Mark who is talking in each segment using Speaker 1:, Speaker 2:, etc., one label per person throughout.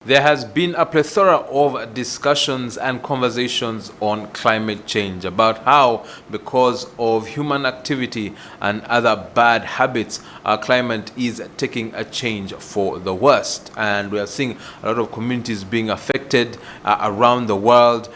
Speaker 1: There has been a plethora of discussions and conversations on climate change about how, because of human activity and other bad habits, our climate is taking a change for the worst. And we are seeing a lot of communities being affected around the world.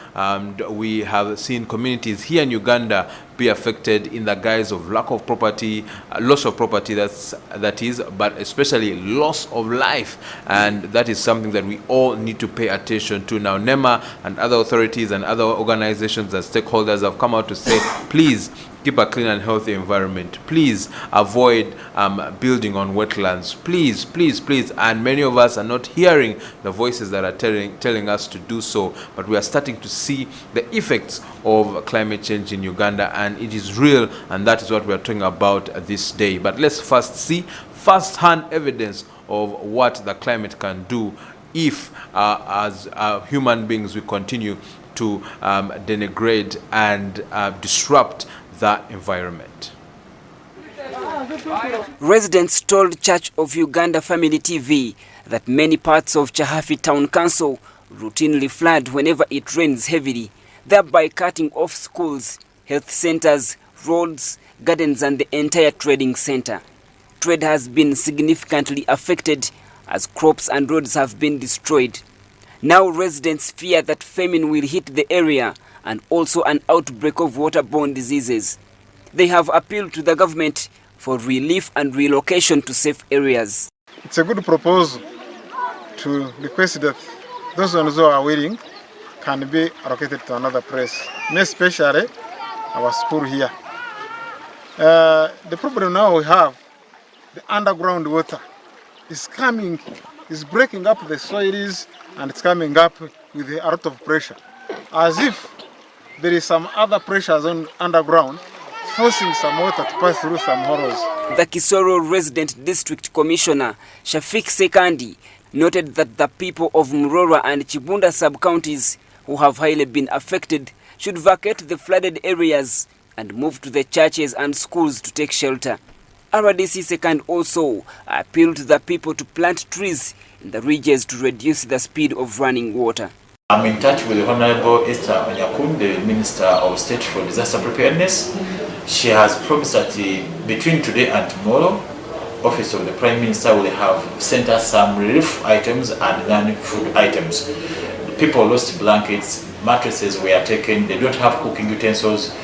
Speaker 1: We have seen communities here in Uganda be affected in the guise of lack of property, loss of property, that is, but especially loss of life. And that is something that we all need to pay attention to. Now, NEMA and other authorities and other organizations and stakeholders have come out to say, please keep a clean and healthy environment. Please avoid building on wetlands. Please, please, please. And many of us are not hearing the voices that are telling us to do so. But we are starting to see the effects of climate change in Uganda, and it is real, and that is what we are talking about this day. But let's first see first-hand evidence of what the climate can do if, as human beings, we continue to denigrate and disrupt the environment.
Speaker 2: Residents told Church of Uganda Family TV that many parts of Chahafi Town Council routinely flood whenever it rains heavily, thereby cutting off schools, health centers, roads, gardens and the entire trading center. Trade has been significantly affected as crops and roads have been destroyed. Now residents fear that famine will hit the area and also an outbreak of waterborne diseases. They have appealed to the government for relief and relocation to safe areas.
Speaker 3: It's a good proposal to request that those ones who are willing can be allocated to another place, especially our school here. The problem now we have, the underground water is coming, is breaking up the soils, and it's coming up with a lot of pressure, as if there is some other pressures on underground forcing some water to pass through some hollows.
Speaker 2: The Kisoro Resident District Commissioner Shafik Sekandi noted that the people of Murora and Chibunda sub-counties who have highly been affected should vacate the flooded areas and move to the churches and schools to take shelter. RDC Second also appealed to the people to plant trees in the ridges to reduce the speed of running water.
Speaker 4: I'm in touch with the Honorable Esther Onyakun, the Minister of State for Disaster Preparedness. She has promised that between today and tomorrow, Office of the Prime Minister will have sent us some relief items and non-food items. People lost blankets, mattresses were taken, they don't have cooking utensils.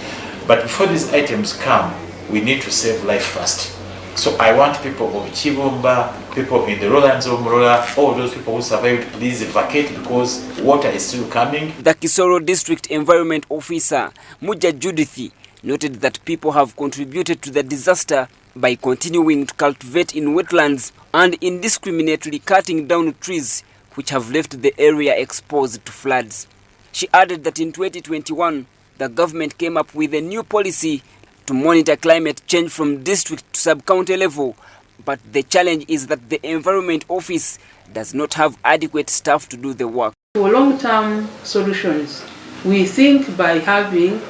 Speaker 4: But before these items come, we need to save life first. So I want people of Chibumba, people in the lowlands of Murora, all those people who survived, please vacate because water is still coming.
Speaker 2: The Kisoro District Environment Officer, Muja Judithi, noted that people have contributed to the disaster by continuing to cultivate in wetlands and indiscriminately cutting down trees which have left the area exposed to floods. She added that in 2021, the government came up with a new policy to monitor climate change from district to sub-county level, but the challenge is that the Environment Office does not have adequate staff to do the work.
Speaker 5: For long-term solutions, we think by having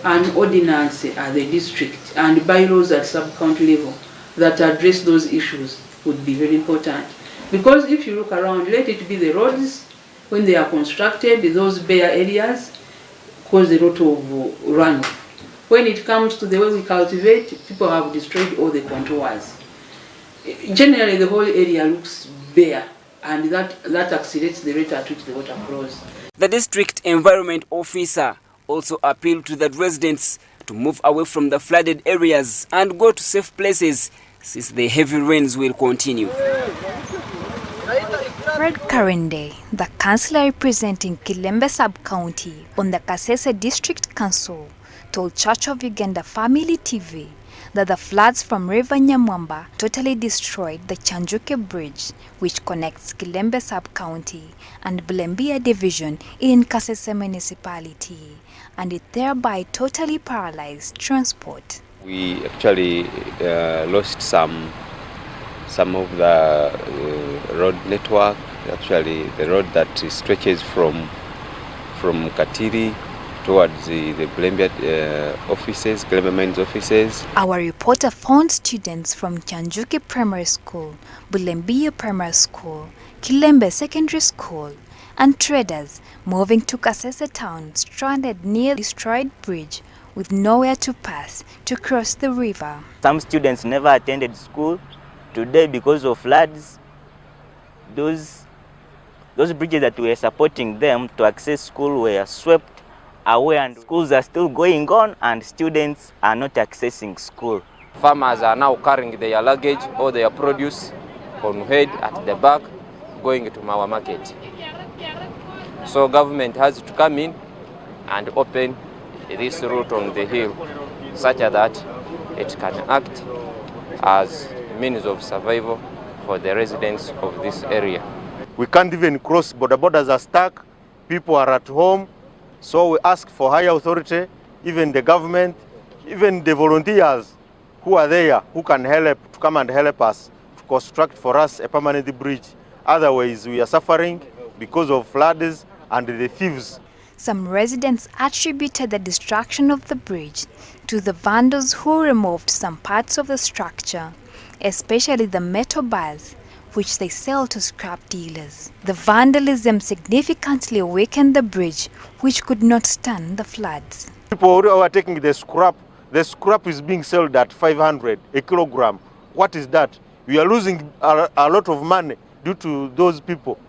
Speaker 5: an ordinance at the district and bylaws at sub-county level that address those issues would be very important. Because if you look around, let it be the roads, when they are constructed, those bare areas cause a lot of runoff. When it comes to the way we cultivate, people have destroyed all the contours. Generally, the whole area looks bare, and that accelerates the rate at which the water flows.
Speaker 2: The district environment officer also appealed to the residents to move away from the flooded areas and go to safe places since the heavy rains will continue.
Speaker 6: Fred Karende, the councillor representing Kilembe Sub-County on the Kasese District Council, told Church of Uganda Family TV that the floods from River Nyamwamba totally destroyed the Chanjuke Bridge, which connects Kilembe Sub-County and Bulembia Division in Kasese Municipality, and it thereby totally paralyzed transport.
Speaker 7: We actually lost some of the road network, actually the road that stretches from Katiri towards the Bulembia offices, Kilembe Mines offices.
Speaker 6: Our reporter found students from Chanjuke Primary School, Bulembia Primary School, Kilembe Secondary School, and traders moving to Kasese town stranded near the destroyed bridge with nowhere to pass to cross the river.
Speaker 8: Some students never attended school. Today, because of floods, those bridges that were supporting them to access school were swept away, and schools are still going on and students are not accessing school.
Speaker 9: Farmers are now carrying their luggage or their produce on head at the back, going to our market. So government has to come in and open this route on the hill such that it can act as a means of survival for the residents of this area.
Speaker 10: We can't even cross, borders are stuck, people are at home, so we ask for higher authority, even the government, even the volunteers who are there, who can help to come and help us to construct for us a permanent bridge. Otherwise, we are suffering because of floods and the thieves.
Speaker 6: Some residents attributed the destruction of the bridge to the vandals who removed some parts of the structure, especially the metal bars, which they sell to scrap dealers. The vandalism significantly weakened the bridge, which could not stand the floods.
Speaker 10: People who are taking the scrap is being sold at 500 a kilogram. What is that? We are losing a lot of money due to those people.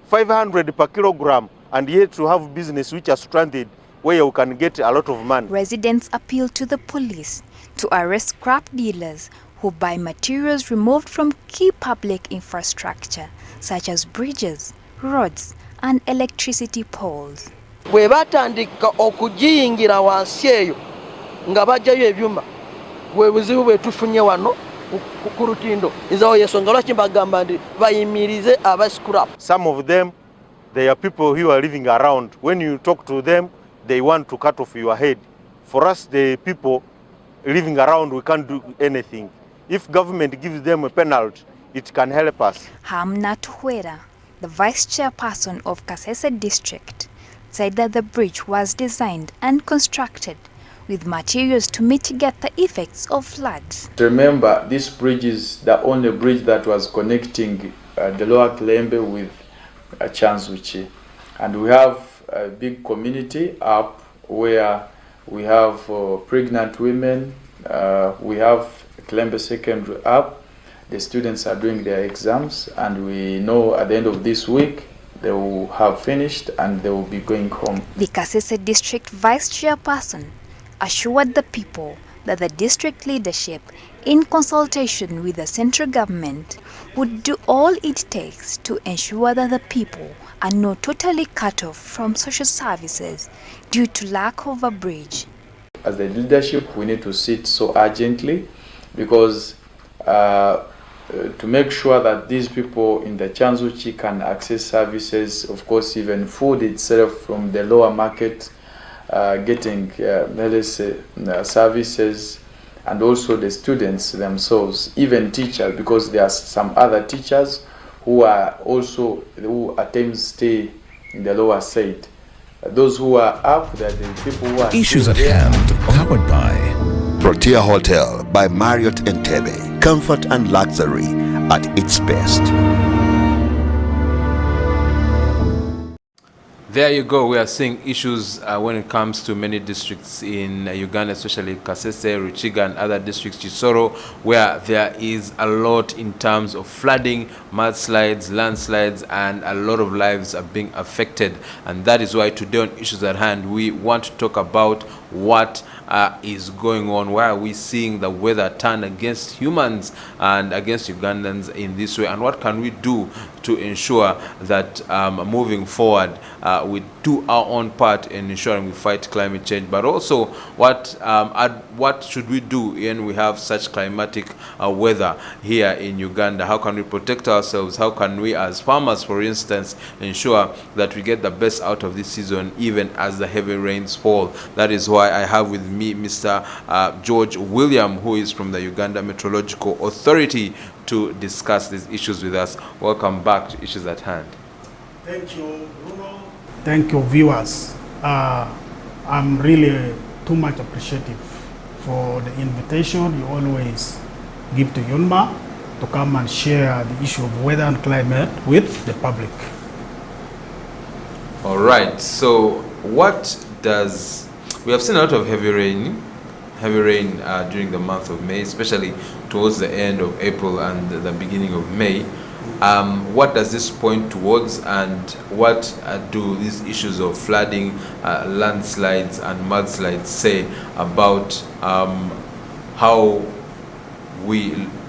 Speaker 10: 500 per kilogram, and yet to have business which are stranded where you can get a lot of money.
Speaker 6: Residents appeal to the police to arrest scrap dealers who buy materials removed from key public infrastructure such as bridges, roads, and electricity poles.
Speaker 11: Bwe batandika okugiyingira wansi eyo nga bajjayo ebyuma bwe buzibu bwe tufunye wano ku lutindo nzawo yensonga lwaki mbagamba nti bayimirize aba scrap.
Speaker 10: Some of them, they are people who are living around. When you talk to them, they want to cut off your head. For us, the people living around, we can't do anything. If government gives them a penalty, it can help us.
Speaker 6: Hamna Tuhwera, the vice chairperson of Kasese district, said that the bridge was designed and constructed with materials to mitigate the effects of floods.
Speaker 12: Remember, this bridge is the only bridge that was connecting the lower Kilembe with Chanzuchi. And we have a big community up where we have pregnant women, we have Kilembe Secondary up. The students are doing their exams, and we know at the end of this week they will have finished and they will be going home.
Speaker 6: The Kasese district vice chairperson assured the people that the district leadership, in consultation with the central government, would do all it takes to ensure that the people are not totally cut off from social services due to lack of a bridge.
Speaker 12: As the leadership, we need to sit so urgently, because to make sure that these people in the Chanzuchi can access services, of course even food itself from the lower market, getting services, and also the students themselves, even teachers, because there are some other teachers who are also, who at times stay in the lower side. Those who are up, they are the people who are
Speaker 13: Issues at hand, powered by
Speaker 14: Protea Hotel by Marriott Entebbe. Comfort and luxury at its best.
Speaker 1: There you go. We are seeing issues when it comes to many districts in Uganda, especially Kasese, Ruchiga, and other districts, Chisoro, where there is a lot in terms of flooding, mudslides, landslides, and a lot of lives are being affected. And that is why today on Issues at Hand, we want to talk about what is going on. Why are we seeing the weather turn against humans and against Ugandans in this way? And what can we do to ensure that moving forward we do our own part in ensuring we fight climate change? But also, what should we do when we have such climatic weather here in Uganda? How can we protect ourselves? How can we, as farmers, for instance, ensure that we get the best out of this season, even as the heavy rains fall? That is why I have with me Mr. George William, who is from the Uganda Meteorological Authority, to discuss these issues with us. Welcome back to Issues at Hand.
Speaker 15: Thank you, Bruno. Thank you, viewers. I'm really too much appreciative for the invitation you always give to UNMA to come and share the issue of weather and climate with the public.
Speaker 1: All right. So we have seen a lot of heavy rain during the month of May, especially towards the end of April and the beginning of May. What does this point towards, and what do these issues of flooding, landslides and mudslides say about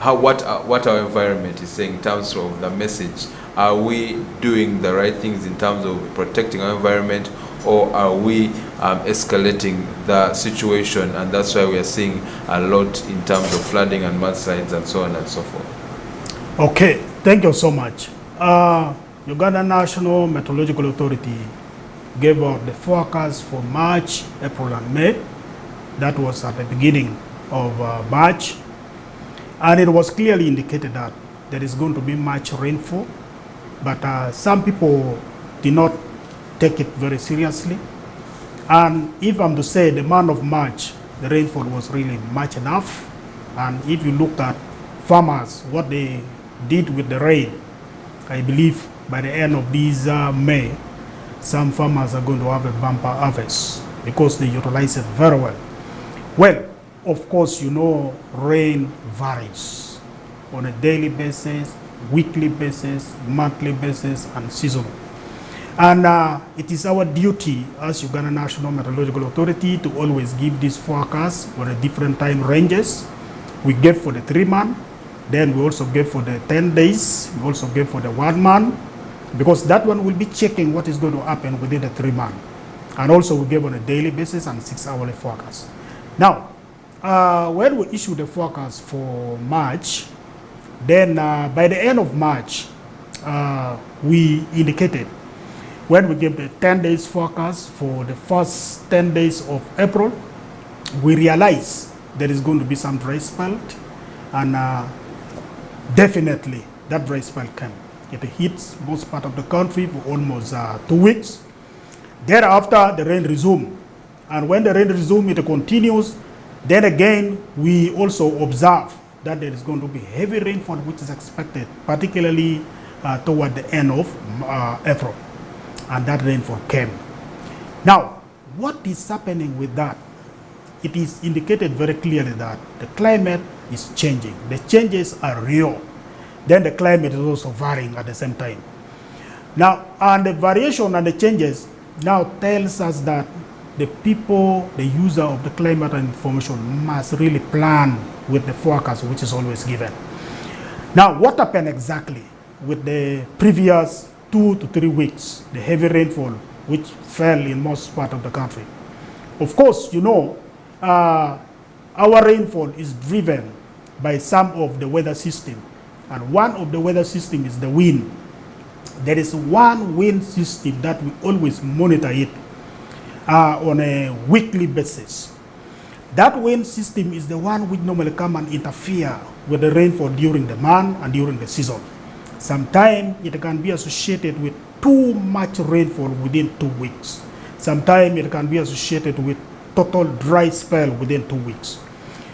Speaker 1: what our environment is saying in terms of the message? Are we doing the right things in terms of protecting our environment, or are we escalating the situation, and that's why we are seeing a lot in terms of flooding and mudslides and so on and so forth?
Speaker 15: Okay, thank you so much. Uganda National Meteorological Authority gave out the forecast for March, April and May. That was at the beginning of March, and it was clearly indicated that there is going to be much rainfall, but some people did not take it very seriously. And if I'm to say, the month of March, the rainfall was really much enough. And if you look at farmers, what they did with the rain, I believe by the end of this May, some farmers are going to have a bumper harvest because they utilize it very well. Well, of course, you know, rain varies on a daily basis, weekly basis, monthly basis, and seasonal. And it is our duty as Uganda National Meteorological Authority to always give this forecast for the different time ranges. We give for the 3 months, then we also give for the 10 days, we also give for the 1 month, because that one will be checking what is going to happen within the 3 months. And also we give on a daily basis and 6-hourly forecast. Now, when we issue the forecast for March, then by the end of March, we indicated, when we gave the 10 days forecast for the first 10 days of April, we realized there is going to be some dry spell, and definitely that dry spell came. It hits most part of the country for almost 2 weeks. Thereafter, the rain resumed, and when the rain resumed, it continues. Then again, we also observe that there is going to be heavy rainfall, which is expected, particularly toward the end of April. And that rainfall came. Now, what is happening with that? It is indicated very clearly that the climate is changing. The changes are real. Then the climate is also varying at the same time. Now, and the variation and the changes now tells us that the people, the user of the climate and information, must really plan with the forecast which is always given. Now, what happened exactly with the previous 2 to 3 weeks, the heavy rainfall which fell in most part of the country? Of course, you know, our rainfall is driven by some of the weather system, and one of the weather system is the wind. There is one wind system that we always monitor it on a weekly basis. That wind system is the one which normally come and interfere with the rainfall during the month and during the season. Sometimes it can be associated with too much rainfall within 2 weeks. Sometimes it can be associated with total dry spell within 2 weeks.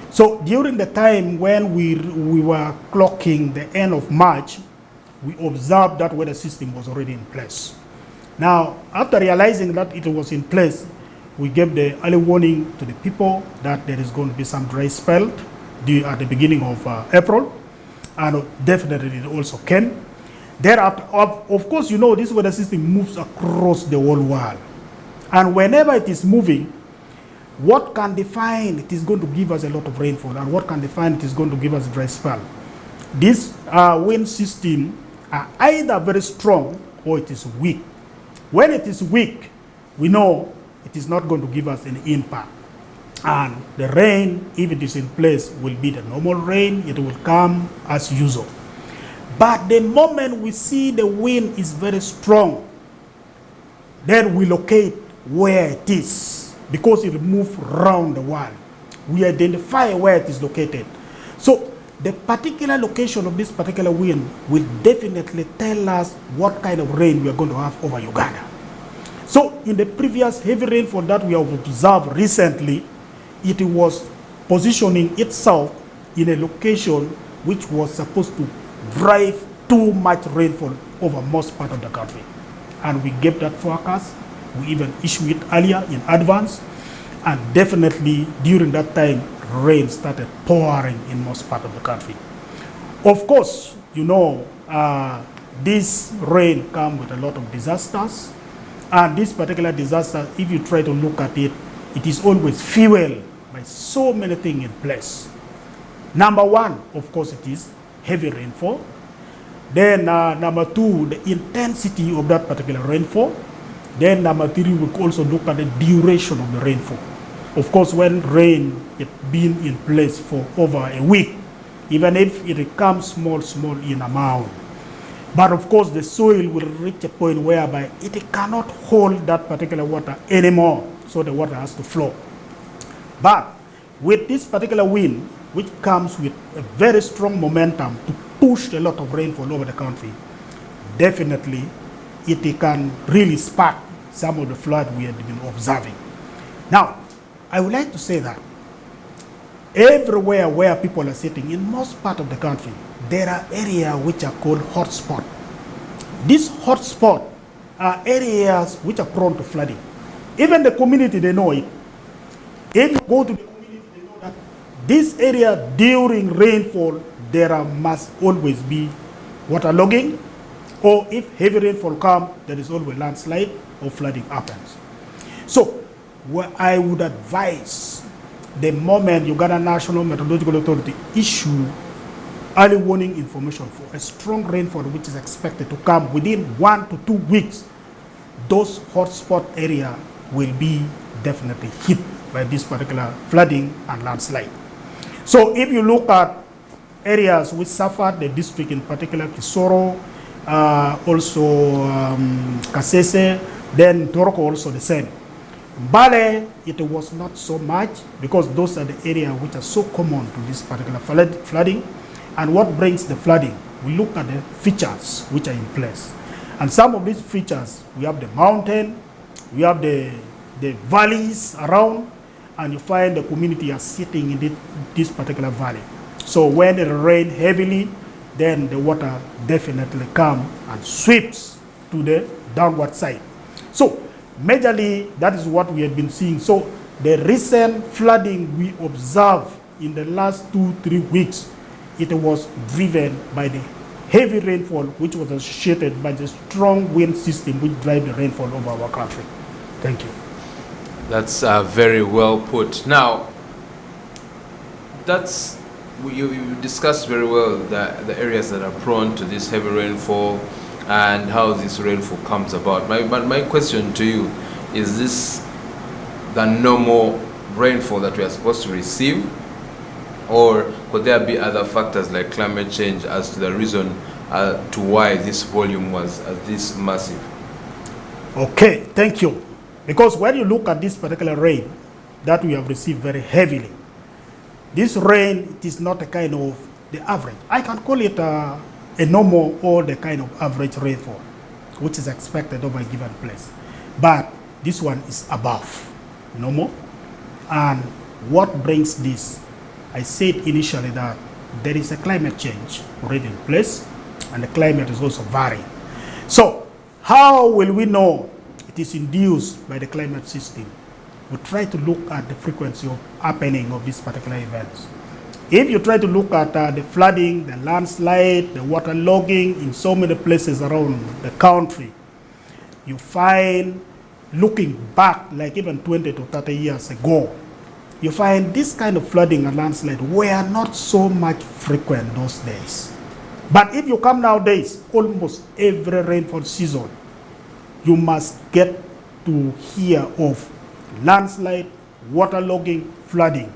Speaker 15: So during the time when we were clocking the end of March, we observed that weather system was already in place. Now, after realizing that it was in place, we gave the early warning to the people that there is going to be some dry spell at the beginning of April. And definitely it also came. Thereafter, of course, you know, this weather system moves across the whole world. And whenever it is moving, what can define it is going to give us a lot of rainfall, and what can define it is going to give us a dry spell? This wind system are either very strong or it is weak. When it is weak, we know it is not going to give us any impact. And the rain, if it is in place, will be the normal rain. It will come as usual. But the moment we see the wind is very strong, then we locate where it is, because it moves around the world. We identify where it is located. So the particular location of this particular wind will definitely tell us what kind of rain we are going to have over Uganda. So in the previous heavy rainfall that we have observed recently, it was positioning itself in a location which was supposed to drive too much rainfall over most part of the country. And we gave that forecast. We even issued it earlier in advance. And definitely during that time, rain started pouring in most part of the country. Of course, you know, this rain comes with a lot of disasters. And this particular disaster, if you try to look at it, it is always fueled by so many things in place. Number one, of course, it is heavy rainfall. Then number two, the intensity of that particular rainfall. Then number three, we also look at the duration of the rainfall. Of course, when rain has been in place for over a week, even if it comes small in amount, but of course the soil will reach a point whereby it cannot hold that particular water anymore, so the water has to flow. But with this particular wind, which comes with a very strong momentum to push a lot of rainfall over the country, definitely it can really spark some of the flood we have been observing. Now, I would like to say that everywhere where people are sitting, in most part of the country, there are areas which are called hotspots. These hotspots are areas which are prone to flooding. Even the community, they know it. If you go to the community, they know that this area during rainfall, there must always be waterlogging, or if heavy rainfall comes, there is always landslide or flooding happens. So, what I would advise, the moment Uganda National Meteorological Authority issue early warning information for a strong rainfall which is expected to come within 1 to 2 weeks, those hotspot areas will be definitely hit by this particular flooding and landslide. So if you look at areas which suffered, the district in particular, Kisoro, also Kasese, then Toroko also the same. Bale, it was not so much because those are the areas which are so common to this particular flooding. And what brings the flooding? We look at the features which are in place. And some of these features, we have the mountain, we have the valleys around, and you find the community are sitting in this particular valley. So when it rains heavily, then the water definitely comes and sweeps to the downward side. So majorly, that is what we have been seeing. So the recent flooding we observed in the last 2-3 weeks, it was driven by the heavy rainfall which was associated by the strong wind system which drive the rainfall over our country. Thank you.
Speaker 1: That's very well put. Now, you discussed very well the areas that are prone to this heavy rainfall and how this rainfall comes about. My question to you, is this the normal rainfall that we are supposed to receive, or could there be other factors like climate change as to the reason to why this volume was this massive?
Speaker 15: Okay, thank you. Because when you look at this particular rain that we have received very heavily, this rain, it is not a kind of the average. I can call it a normal or the kind of average rainfall which is expected over a given place. But this one is above normal. And what brings this? I said initially that there is a climate change already in place, and the climate is also varying. So how will we know it is induced by the climate system? We try to look at the frequency of happening of these particular events. If you try to look at the flooding, the landslide, the waterlogging in so many places around the country, you find, looking back like even 20 to 30 years ago, you find this kind of flooding and landslide were not so much frequent those days. But if you come nowadays, almost every rainfall season, you must get to hear of landslide, waterlogging, flooding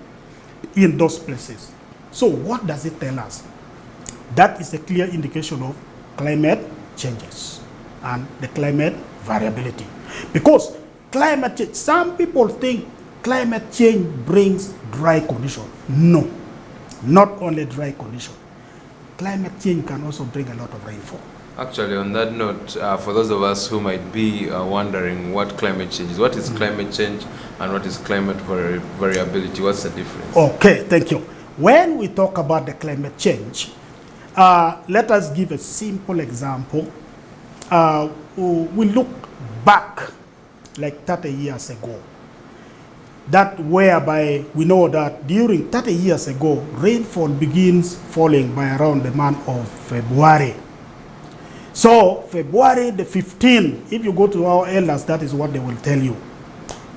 Speaker 15: in those places. So what does it tell us? That is a clear indication of climate changes and the climate variability. Because climate change, some people think climate change brings dry condition. No, not only dry condition. Climate change can also bring a lot of rainfall.
Speaker 1: Actually, on that note, for those of us who might be wondering what climate change is, what is climate change and what is climate variability? What's the difference?
Speaker 15: Okay, thank you. When we talk about the climate change, let us give a simple example. We look back like 30 years ago. That whereby we know that during 30 years ago, rainfall begins falling by around the month of February. So February the 15th, if you go to our elders, that is what they will tell you.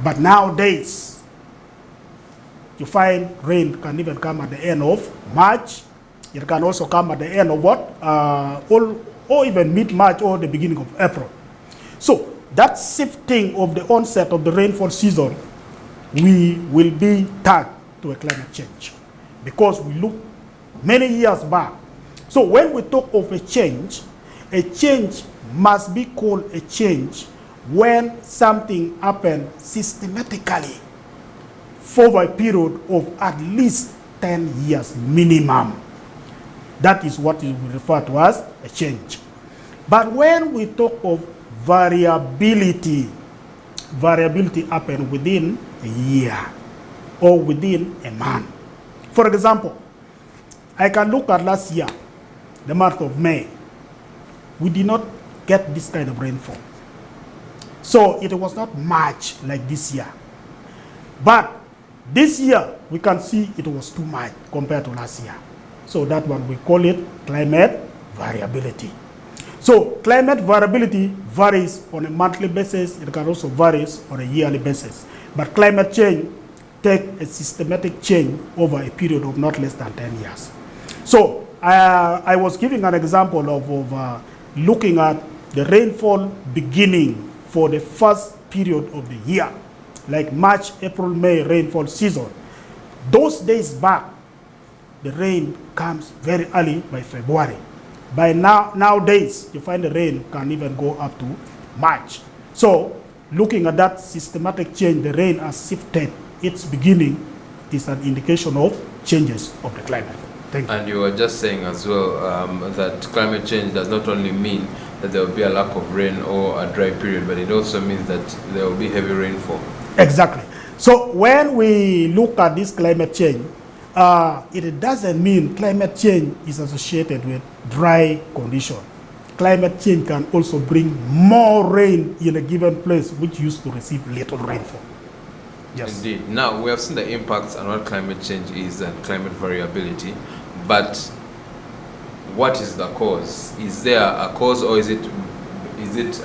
Speaker 15: But nowadays, you find rain can even come at the end of March. It can also come at the end of what? Or even mid-March or the beginning of April. So that shifting of the onset of the rainfall season, we will be tagged to a climate change because we look many years back. So when we talk of a change must be called a change when something happens systematically for a period of at least 10 years minimum. That is what we refer to as a change. But when we talk of variability happens within a year or within a month. For example, I can look at last year, the month of May. We did not get this kind of rainfall. So it was not much like this year. But this year, we can see it was too much compared to last year. So that one, we call it climate variability. So climate variability varies on a monthly basis. It can also vary on a yearly basis. But climate change takes a systematic change over a period of not less than 10 years. So I was giving an example of looking at the rainfall beginning for the first period of the year, like March, April, May rainfall season. Those days back, the rain comes very early by February. By nowadays, you find the rain can even go up to March. So looking at that systematic change, the rain has shifted its beginning. It is an indication of changes of the climate. Thank you.
Speaker 1: And you were just saying as well that climate change does not only mean that there will be a lack of rain or a dry period, but it also means that there will be heavy rainfall.
Speaker 15: Exactly. So when we look at this climate change, it doesn't mean climate change is associated with dry condition. Climate change can also bring more rain in a given place which used to receive little rainfall. Yes.
Speaker 1: Indeed. Now, we have seen the impacts on what climate change is and climate variability, but what is the cause? Is there a cause, or is it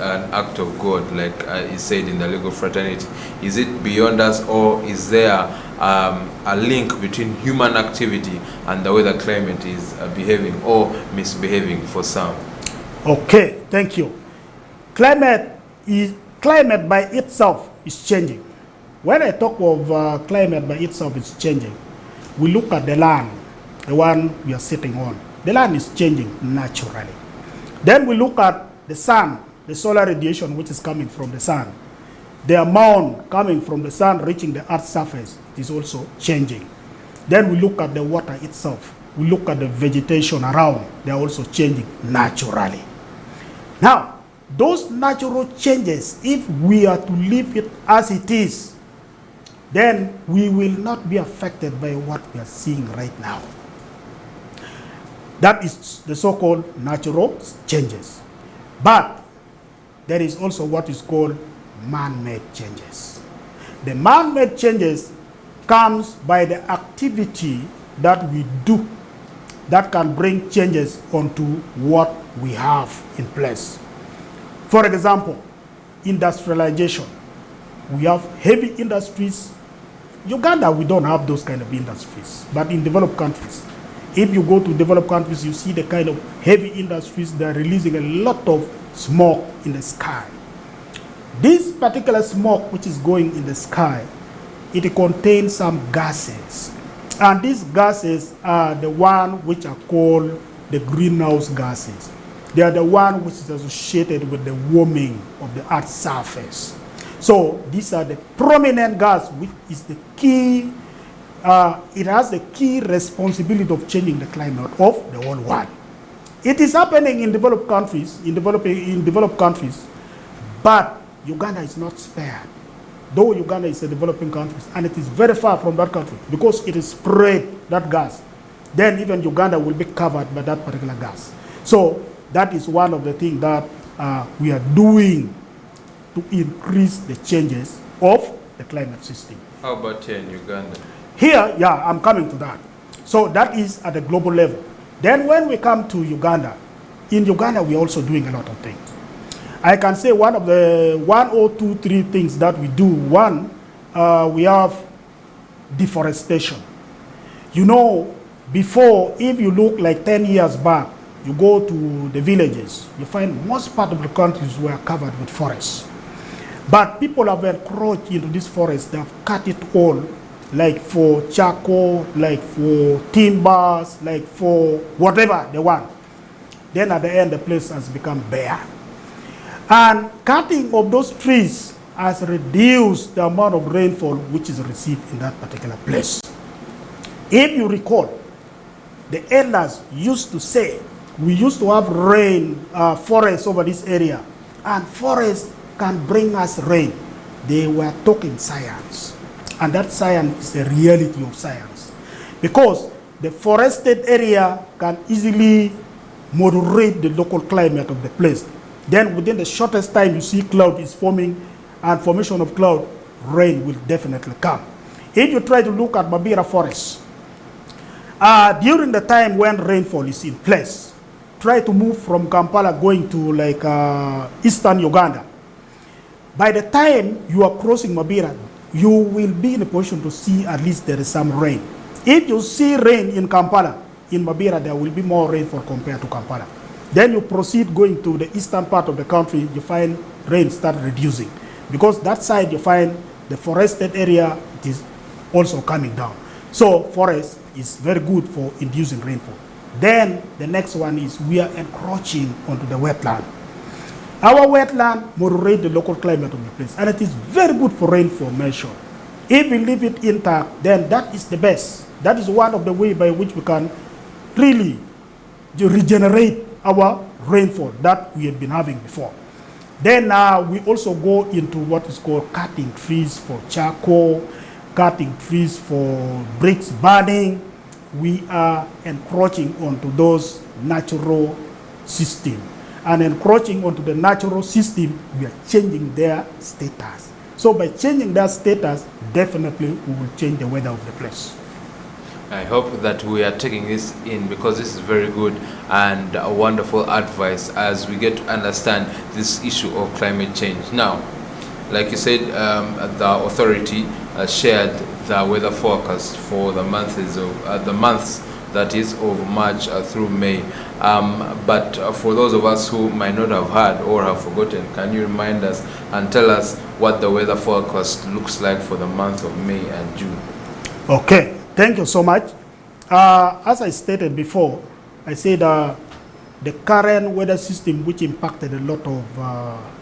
Speaker 1: an act of God, like is said in the legal fraternity? Is it beyond us, or is there a link between human activity and the way the climate is behaving or misbehaving for some?
Speaker 15: Okay, thank you. Climate by itself is changing. When I talk of climate by itself is changing, we look at the land, the one we are sitting on. The land is changing naturally. Then we look at the sun, the solar radiation which is coming from the sun. The amount coming from the sun reaching the earth's surface is also changing. Then we look at the water itself. We look at the vegetation around. They are also changing naturally. Now, those natural changes, if we are to leave it as it is, then we will not be affected by what we are seeing right now. That is the so-called natural changes. But there is also what is called man-made changes. The man-made changes comes by the activity that we do that can bring changes onto what we have in place. For example, industrialization. We have heavy industries. Uganda, we don't have those kind of industries, but in developed countries, if you go to developed countries, you see the kind of heavy industries that are releasing a lot of smoke in the sky. This particular smoke which is going in the sky, it contains some gases. And these gases are the one which are called the greenhouse gases. They are the one which is associated with the warming of the Earth's surface. So these are the prominent gas which is the key. It has the key responsibility of changing the climate of the whole world. It is happening in developed countries, but Uganda is not spared. though Uganda is a developing country, and it is very far from that country, because it is spread, that gas, then even Uganda will be covered by that particular gas. So that is one of the things that we are doing to increase the changes of the climate system.
Speaker 1: How about here in Uganda?
Speaker 15: Here, yeah, I'm coming to that. So that is at the global level. Then when we come to Uganda, in Uganda we're also doing a lot of things. I can say one of the 1 or 2, 3 things that we do. One, we have deforestation. You know, before, if you look like 10 years back, you go to the villages, you find most part of the countries were covered with forests. But people have encroached into this forest, they have cut it all, like for charcoal, like for timbers, like for whatever they want. Then at the end, the place has become bare. And cutting of those trees has reduced the amount of rainfall which is received in that particular place. If you recall, the elders used to say, we used to have rain, forests over this area, and forests can bring us rain. They were talking science, and that science is the reality of science, because the forested area can easily moderate the local climate of the place. Then within the shortest time you see cloud is forming, and formation of cloud, rain will definitely come. If you try to look at Mabira forest, during the time when rainfall is in place, try to move from Kampala going to like eastern Uganda. By the time you are crossing Mabira, you will be in a position to see at least there is some rain. If you see rain in Kampala, in Mabira there will be more rainfall compared to Kampala. Then you proceed going to the eastern part of the country, you find rain start reducing. Because that side you find the forested area, it is also coming down. So forest is very good for inducing rainfall. Then the next one is we are encroaching onto the wetland. Our wetland moderate the local climate of the place, and it is very good for rain formation. If we leave it intact, then that is the best. That is one of the ways by which we can really regenerate our rainfall that we had been having before. Then we also go into what is called cutting trees for charcoal, cutting trees for bricks burning. We are encroaching onto those natural systems. And encroaching onto the natural system, we are changing their status. So by changing their status, definitely we will change the weather of the place.
Speaker 1: I hope that we are taking this in, because this is very good and a wonderful advice as we get to understand this issue of climate change. Now, like you said, the authority shared the weather forecast for the months that is of March through May. But for those of us who might not have heard or have forgotten, can you remind us and tell us what the weather forecast looks like for the month of May and June?
Speaker 15: Okay. Thank you so much. As I stated before, I said the current weather system, which impacted a lot of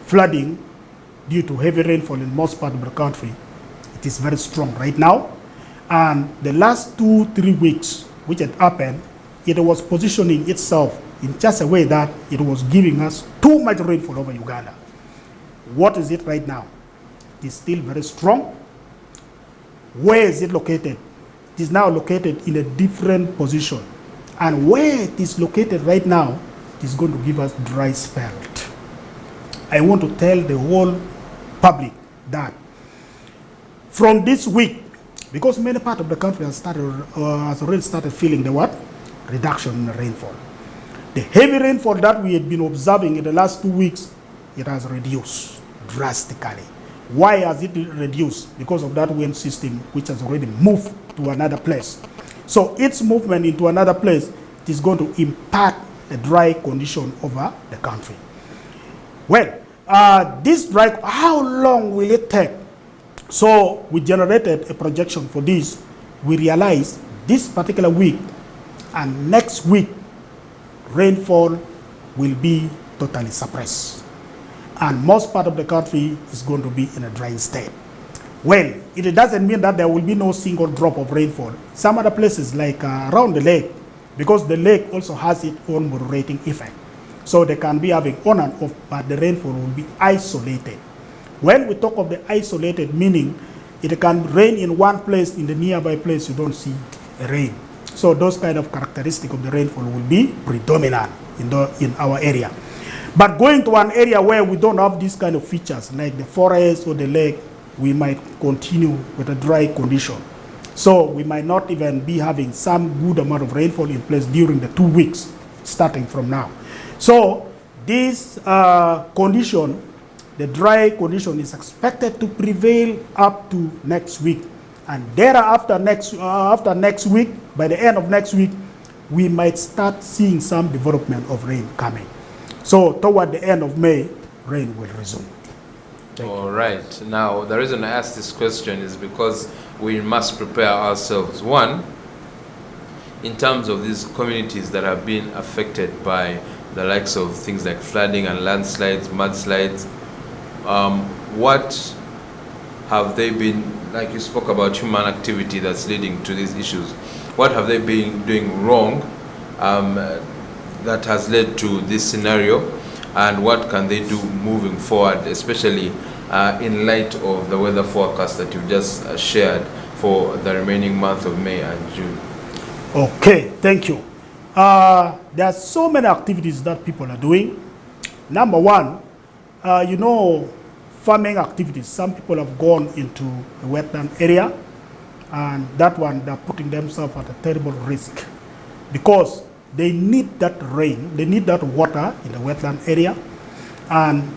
Speaker 15: flooding due to heavy rainfall in most parts of the country, it is very strong right now. And the last 2-3 weeks, which had happened, it was positioning itself in just a way that it was giving us too much rainfall over Uganda. What is it right now? It is still very strong. Where is it located? It is now located in a different position. And where it is located right now, it is going to give us dry spell. I want to tell the whole public that from this week, because many parts of the country has already started feeling the what? Reduction in the rainfall. The heavy rainfall that we had been observing in the last 2 weeks, it has reduced drastically. Why has it reduced? Because of that wind system which has already moved to another place. So its movement into another place, it is going to impact a dry condition over the country. Well, this dry, how long will it take? So we generated a projection for this. We realized this particular week and next week, rainfall will be totally suppressed. And most part of the country is going to be in a dry state. Well, it doesn't mean that there will be no single drop of rainfall. Some other places like around the lake, because the lake also has its own moderating effect. So they can be having on and off, but the rainfall will be isolated. When we talk of the isolated, meaning it can rain in one place, in the nearby place you don't see rain. So those kind of characteristics of the rainfall will be predominant in our area. But going to an area where we don't have these kind of features, like the forest or the lake, we might continue with a dry condition. So we might not even be having some good amount of rainfall in place during the 2 weeks, starting from now. So this condition, the dry condition, is expected to prevail up to next week. And thereafter, after next week, by the end of next week, we might start seeing some development of rain coming. So toward the end of May, rain will resume.
Speaker 1: All right. Now, the reason I ask this question is because we must prepare ourselves. One, in terms of these communities that have been affected by the likes of things like flooding and landslides, mudslides, what have they been, like you spoke about human activity that's leading to these issues, what have they been doing wrong that has led to this scenario, and what can they do moving forward, especially in light of the weather forecast that you just shared for the remaining month of May and June?
Speaker 15: Okay, thank you. There are so many activities that people are doing. Number one, farming activities. Some people have gone into a wetland area, and that one, they're putting themselves at a terrible risk because they need that rain, they need that water in the wetland area. And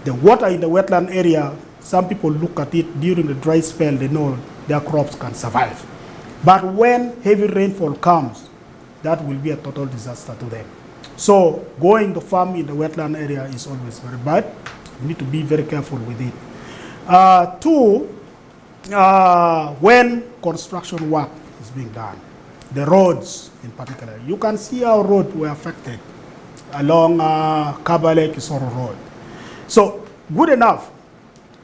Speaker 15: the water in the wetland area, some people look at it during the dry spell, they know their crops can survive. But when heavy rainfall comes, that will be a total disaster to them. So going to farm in the wetland area is always very bad. We need to be very careful with it. Two, when construction work is being done, the roads in particular, you can see our roads were affected along Kabale Kisoro Road. So good enough,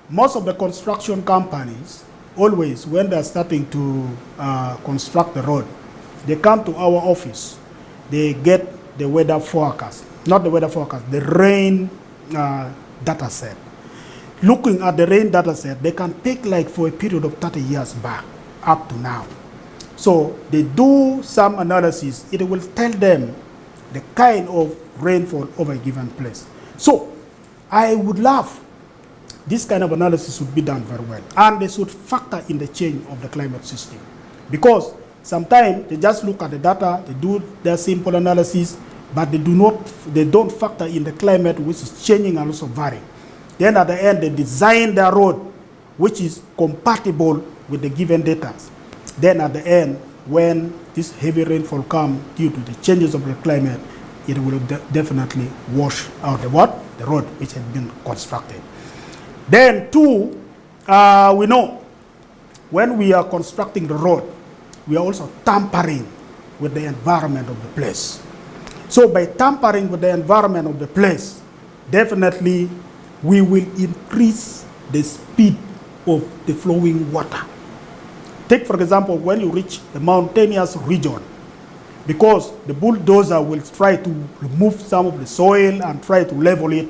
Speaker 15: most of the construction companies, always when they're starting to construct the road, they come to our office, they get the weather forecast, not the weather forecast, the rain data set. Looking at the rain data set, they can take like for a period of 30 years back up to now. So they do some analysis, it will tell them the kind of rainfall over a given place. So I would love this kind of analysis would be done very well, and they should factor in the change of the climate system, because sometimes they just look at the data, they do their simple analysis, but they don't factor in the climate, which is changing and also varying. Then at the end, they design their road, which is compatible with the given data. Then at the end, when this heavy rainfall comes due to the changes of the climate, it will definitely wash out the road which had been constructed. Then two, we know when we are constructing the road, we are also tampering with the environment of the place. So by tampering with the environment of the place, definitely we will increase the speed of the flowing water. Take for example, when you reach a mountainous region, because the bulldozer will try to remove some of the soil and try to level it.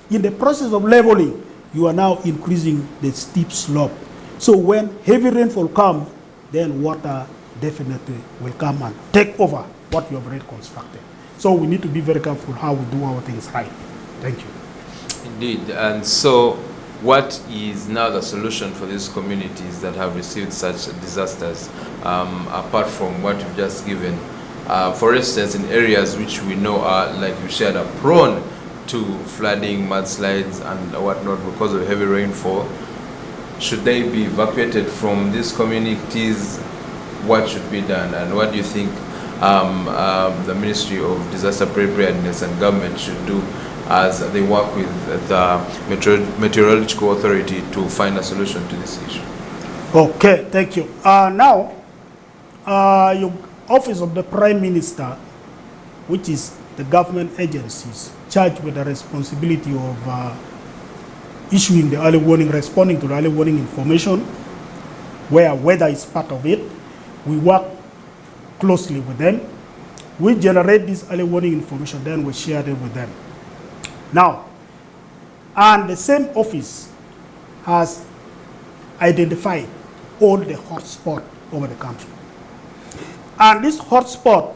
Speaker 15: In the process of leveling, you are now increasing the steep slope. So when heavy rainfall comes, then water definitely will come and take over what you have already constructed. So we need to be very careful how we do our things right. Thank you.
Speaker 1: Indeed. And so what is now the solution for these communities that have received such disasters, apart from what you've just given? For instance, in areas which we know are, like you shared, are prone to flooding, mudslides and whatnot because of heavy rainfall, should they be evacuated from these communities? What should be done, and what do you think the Ministry of Disaster Preparedness and government should do as they work with the Meteorological Authority to find a solution to this issue?
Speaker 15: Okay, thank you. Now, your Office of the Prime Minister, which is the government agencies charged with the responsibility of issuing the early warning, responding to the early warning information, where weather is part of it. We work closely with them. We generate this early warning information, then we share it with them. Now, and the same office has identified all the hotspots over the country. And this hotspot,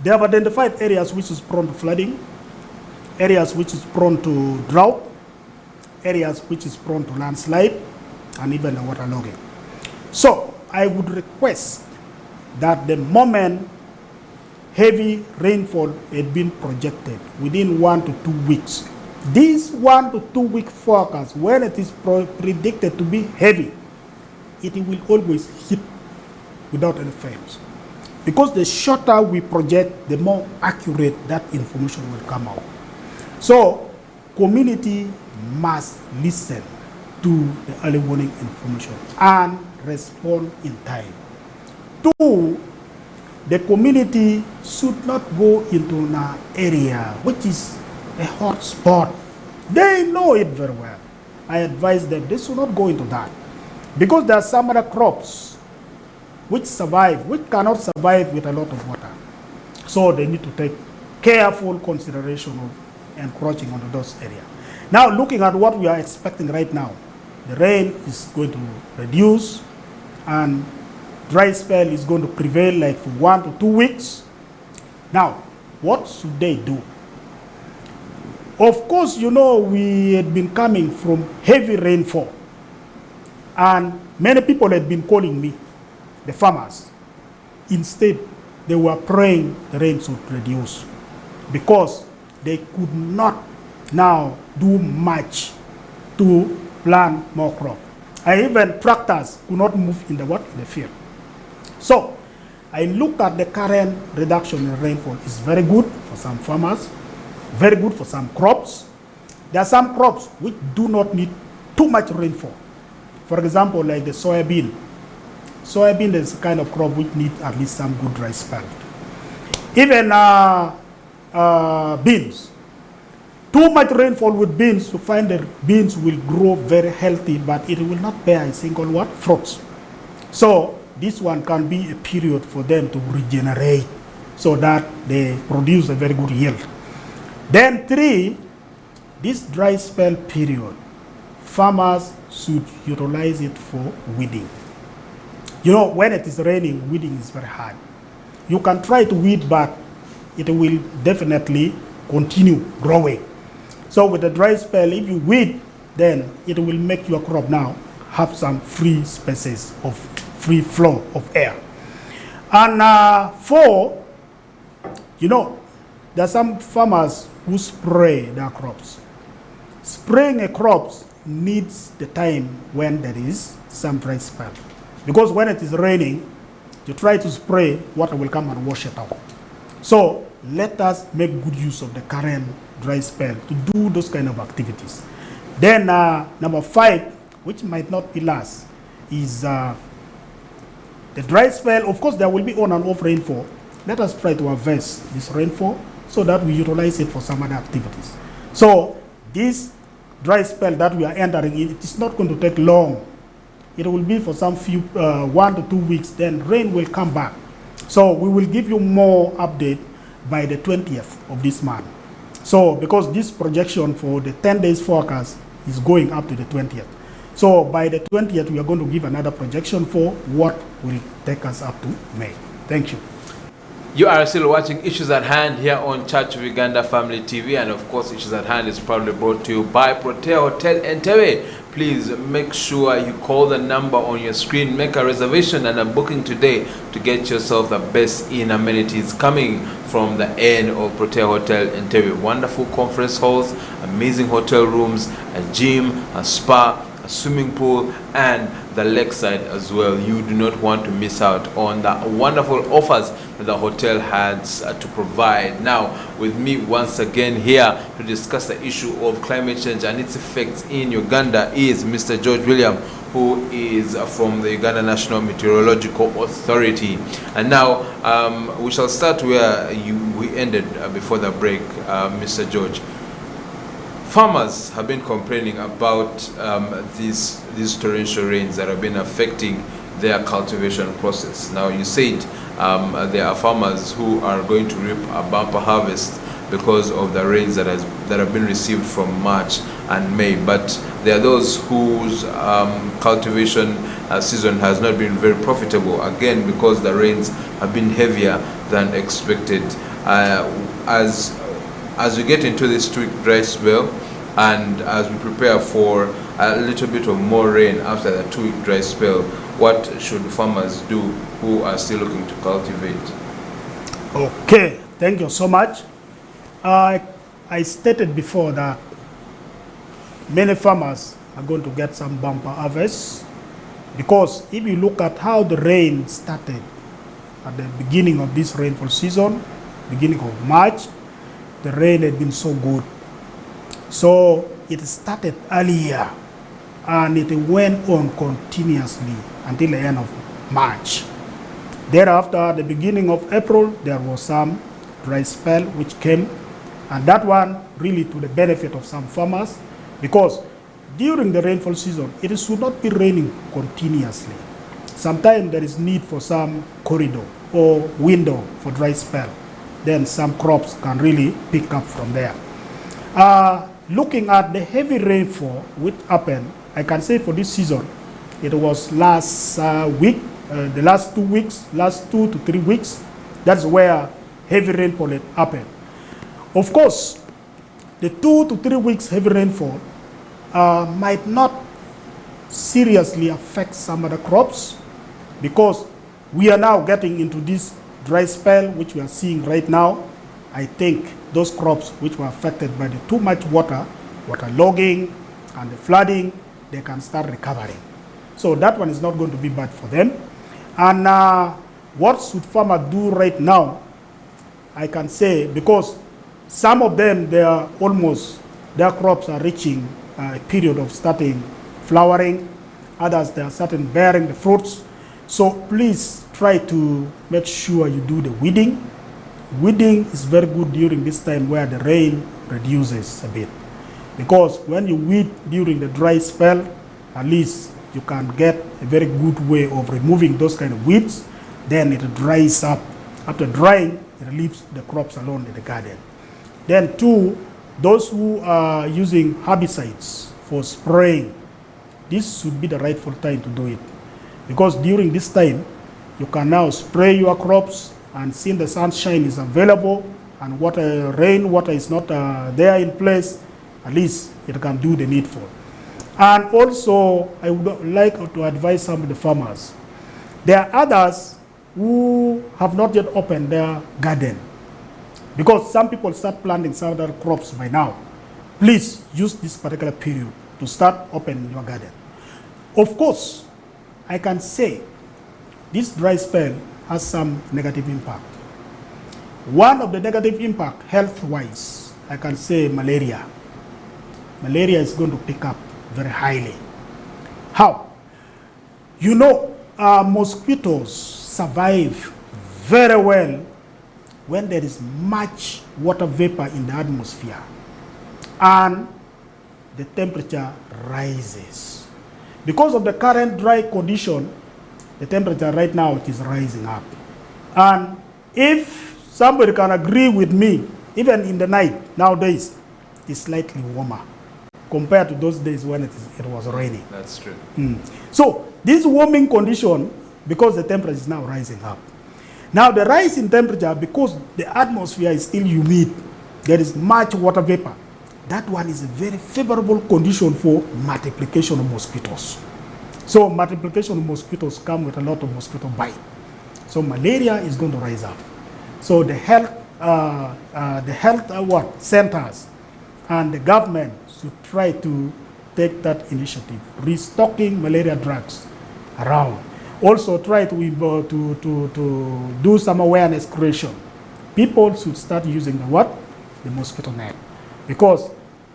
Speaker 15: they have identified areas which is prone to flooding, areas which is prone to drought, areas which is prone to landslide, and even the waterlogging. So I would request that the moment heavy rainfall had been projected within 1 to 2 weeks, this 1 to 2 week forecast, when it is predicted to be heavy, it will always hit without any fails. Because the shorter we project, the more accurate that information will come out. So, community must listen to the early warning information and respond in time. 2, the community should not go into an area which is a hot spot. They know it very well. I advise them they should not go into that. Because there are some other crops which survive, which cannot survive with a lot of water. So they need to take careful consideration of encroaching onto those areas. Now, looking at what we are expecting right now, the rain is going to reduce and dry spell is going to prevail like for 1 to 2 weeks. Now, what should they do? Of course, you know, we had been coming from heavy rainfall. And many people had been calling me, the farmers. Instead, they were praying the rain should reduce because they could not now do much to plant more crop. And even tractors could not move in the field. So, I look at the current reduction in rainfall. It's very good for some farmers, very good for some crops. There are some crops which do not need too much rainfall. For example, like the soybean. Soybean is a kind of crop which needs at least some good dry spell. Even beans. Too much rainfall with beans, you find that beans will grow very healthy, but it will not bear a single what? Fruits. So this one can be a period for them to regenerate so that they produce a very good yield. Then 3, this dry spell period, farmers should utilize it for weeding. You know, when it is raining, weeding is very hard. You can try to weed, but it will definitely continue growing. So with the dry spell, if you weed, then it will make your crop now have some free spaces of free flow of air. And 4, you know, there are some farmers who spray their crops. Spraying a crop needs the time when there is some dry spell. Because when it is raining, you try to spray, water will come and wash it out. So let us make good use of the current dry spell to do those kind of activities. Then number 5, which might not be last, is the dry spell. Of course, there will be on and off rainfall. Let us try to harvest this rainfall so that we utilize it for some other activities. So this dry spell that we are entering in, it is not going to take long. It will be for some few 1 to 2 weeks, then rain will come back. So we will give you more update by the 20th of this month. So because this projection for the 10 days forecast is going up to the 20th. So by the 20th, we are going to give another projection for what will take us up to May. Thank you.
Speaker 1: You are still watching Issues at Hand here on Church of Uganda Family TV, and of course Issues at Hand is proudly brought to you by Protea Hotel Entebbe. Please make sure you call the number on your screen, make a reservation and a booking today to get yourself the best in amenities coming from the end of Protea Hotel Entebbe. Wonderful conference halls, amazing hotel rooms, a gym, a spa, a swimming pool, and the lakeside as well. You do not want to miss out on the wonderful offers that the hotel has to provide. Now, with me once again here to discuss the issue of climate change and its effects in Uganda is Mr. George William, who is from the Uganda National Meteorological Authority. And now we shall start where we ended before the break, Mr. George. Farmers have been complaining about these torrential rains that have been affecting their cultivation process. Now, you said there are farmers who are going to reap a bumper harvest because of the rains that have been received from March and May. But there are those whose cultivation season has not been very profitable, again because the rains have been heavier than expected. As we get into this 2-week dry spell, and as we prepare for a little bit of more rain after the 2-week dry spell, what should farmers do who are still looking to cultivate?
Speaker 15: Okay, thank you so much. I stated before that many farmers are going to get some bumper harvests, because if you look at how the rain started at the beginning of this rainfall season, beginning of March, the rain had been so good. So it started earlier and it went on continuously until the end of March. Thereafter, at the beginning of April, there was some dry spell which came, and that one really to the benefit of some farmers, because during the rainfall season, it should not be raining continuously. Sometimes there is need for some corridor or window for dry spell. Then some crops can really pick up from there. Looking at the heavy rainfall which happened, I can say for this season, it was last week, the last 2 weeks, last 2 to 3 weeks, that's where heavy rainfall had happened. Of course, the 2 to 3 weeks heavy rainfall might not seriously affect some of the crops, because we are now getting into this dry spell which we are seeing right now. I think those crops which were affected by the too much water logging and the flooding, they can start recovering. So that one is not going to be bad for them. And what should farmers do right now? I can say, because some of them, their crops are reaching a period of starting flowering. Others, they are starting bearing the fruits. So please try to make sure you do the weeding. Weeding is very good during this time where the rain reduces a bit, because when you weed during the dry spell, at least you can get a very good way of removing those kind of weeds. Then it dries up. After drying, it leaves the crops alone in the garden. Then two, those who are using herbicides for spraying, this should be the rightful time to do it, because during this time you can now spray your crops, and since the sunshine is available and rainwater is not there in place, at least it can do the needful. And also, I would like to advise some of the farmers. There are others who have not yet opened their garden, because some people start planting some other crops by now. Please use this particular period to start opening your garden. Of course, I can say this dry spell has some negative impact. One of the negative impact, health-wise, I can say malaria. Malaria is going to pick up very highly. How? You know, mosquitoes survive very well when there is much water vapor in the atmosphere and the temperature rises. Because of the current dry condition, the temperature right now is rising up. And if somebody can agree with me, even in the night nowadays, it's slightly warmer compared to those days when it was raining.
Speaker 1: That's true.
Speaker 15: So this warming condition, because the temperature is now rising up. Now the rise in temperature, because the atmosphere is still humid, there is much water vapor. That one is a very favorable condition for multiplication of mosquitoes. So multiplication of mosquitoes come with a lot of mosquito bite. So malaria is going to rise up. So the health centers and the government should try to take that initiative, restocking malaria drugs around. Also try to do some awareness creation. People should start using the mosquito net, because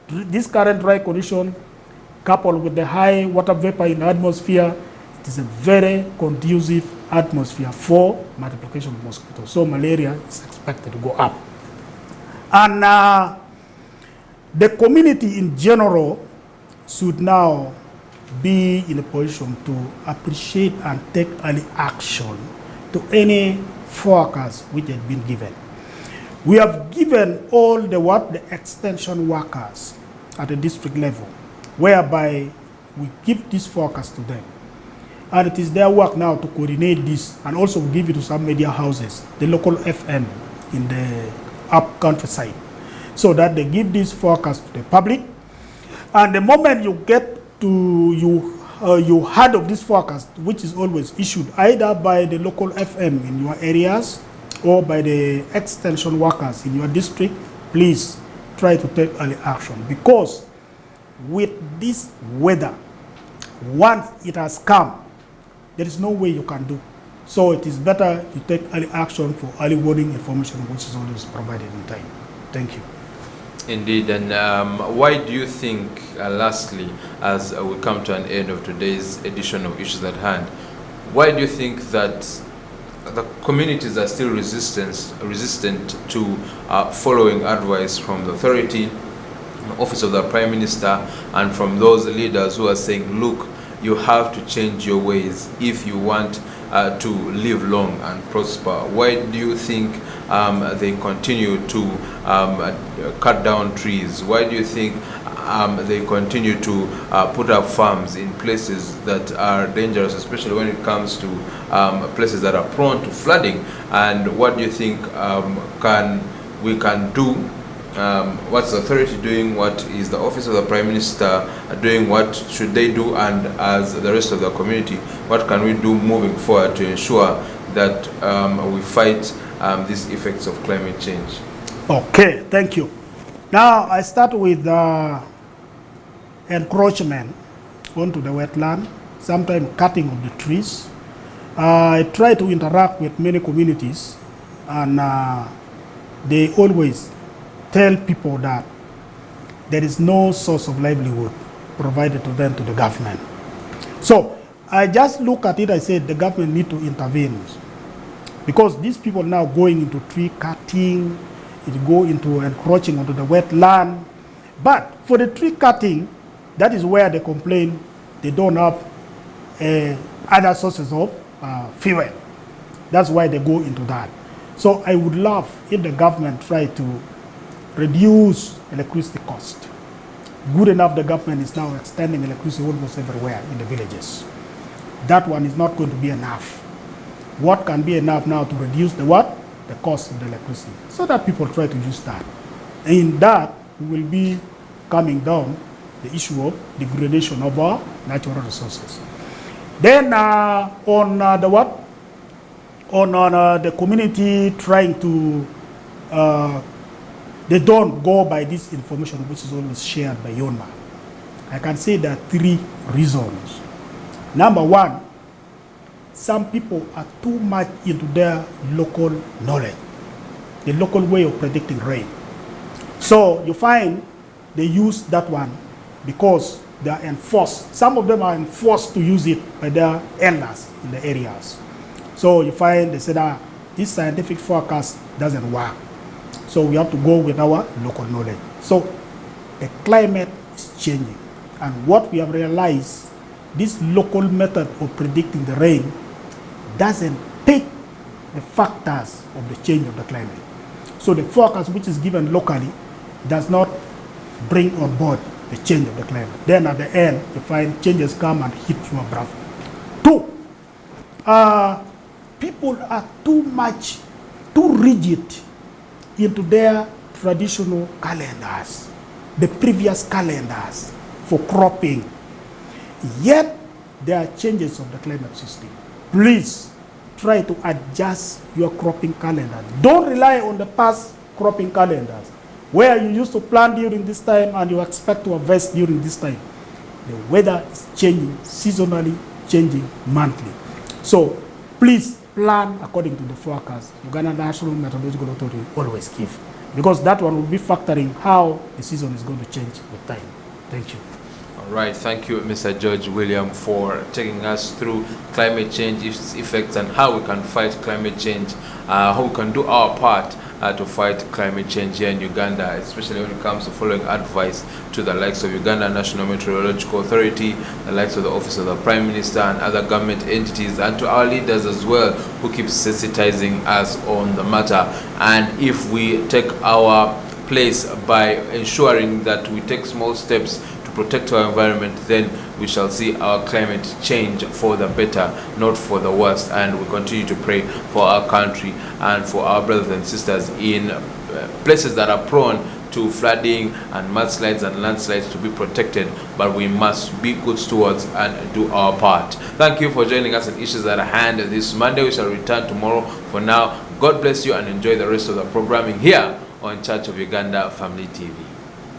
Speaker 15: this current dry condition, coupled with the high water vapor in the atmosphere, it is a very conducive atmosphere for multiplication of mosquitoes. So malaria is expected to go up. And the community in general should now be in a position to appreciate and take early action to any forecast which has been given. We have given all the extension workers at the district level, whereby we give this forecast to them. And it is their work now to coordinate this and also give it to some media houses, the local FM in the up countryside, so that they give this forecast to the public. And the moment you get to, you heard of this forecast, which is always issued either by the local FM in your areas or by the extension workers in your district, please try to take early action. Because with this weather, once it has come, there is no way you can do. So it is better you take early action for early warning information, which is always provided in time. Thank you.
Speaker 1: Indeed. And why do you think, lastly, as we come to an end of today's edition of Issues at Hand, why do you think that the communities are still resistant to following advice from the authority, the Office of the Prime Minister, and from those leaders who are saying, look, you have to change your ways if you want to live long and prosper? Why do you think they continue to cut down trees? Why do you think they continue to put up farms in places that are dangerous, especially when it comes to places that are prone to flooding? And what do you think we can do? What's the authority doing? What is the Office of the Prime Minister doing? What should they do? And as the rest of the community, what can we do moving forward to ensure that we fight these effects of climate change?
Speaker 15: Okay, thank you. Now I start with encroachment onto the wetland, sometimes cutting of the trees. I try to interact with many communities, and they always tell people that there is no source of livelihood provided to them, to the government. So I just look at it, I said the government need to intervene, because these people now going into tree cutting, it go into encroaching onto the wetland. But for the tree cutting, that is where they complain they don't have other sources of fuel. That's why they go into that. So I would love if the government try to reduce electricity cost. Good enough the government is now extending electricity almost everywhere in the villages. That one is not going to be enough. What can be enough now to reduce the what? The cost of the electricity, so that people try to use that. And in that, we will be coming down the issue of degradation of our natural resources. Then on the what? On the community trying to they don't go by this information which is always shared by YONMA. I can say there are 3 reasons. Number 1, some people are too much into their local knowledge, the local way of predicting rain. So you find they use that one because they are enforced. Some of them are enforced to use it by their elders in the areas. So you find they say that this scientific forecast doesn't work. So we have to go with our local knowledge. So the climate is changing. And what we have realized, this local method of predicting the rain doesn't take the factors of the change of the climate. So the forecast which is given locally does not bring on board the change of the climate. Then at the end, you find changes come and hit you above. 2, people are too rigid into their traditional calendars, the previous calendars for cropping. Yet there are changes of the climate system. Please try to adjust your cropping calendar. Don't rely on the past cropping calendars, where you used to plant during this time and you expect to harvest during this time. The weather is changing seasonally, changing monthly. So please plan according to the forecast Uganda National Meteorological Authority always give, because that one will be factoring how the season is going to change with time. Thank you.
Speaker 1: All right, thank you, Mr. George William, for taking us through climate change, its effects, and how we can fight climate change, how we can do our part to fight climate change here in Uganda, especially when it comes to following advice to the likes of Uganda National Meteorological Authority, the likes of the Office of the Prime Minister and other government entities, and to our leaders as well, who keep sensitizing us on the matter. And if we take our place by ensuring that we take small steps to protect our environment, then we shall see our climate change for the better, not for the worst. And we continue to pray for our country and for our brothers and sisters in places that are prone to flooding and mudslides and landslides to be protected, but we must be good stewards and do our part. Thank you for joining us on Issues at Hand this Monday. We shall return tomorrow. For now, God bless you and enjoy the rest of the programming here on Church of Uganda Family TV.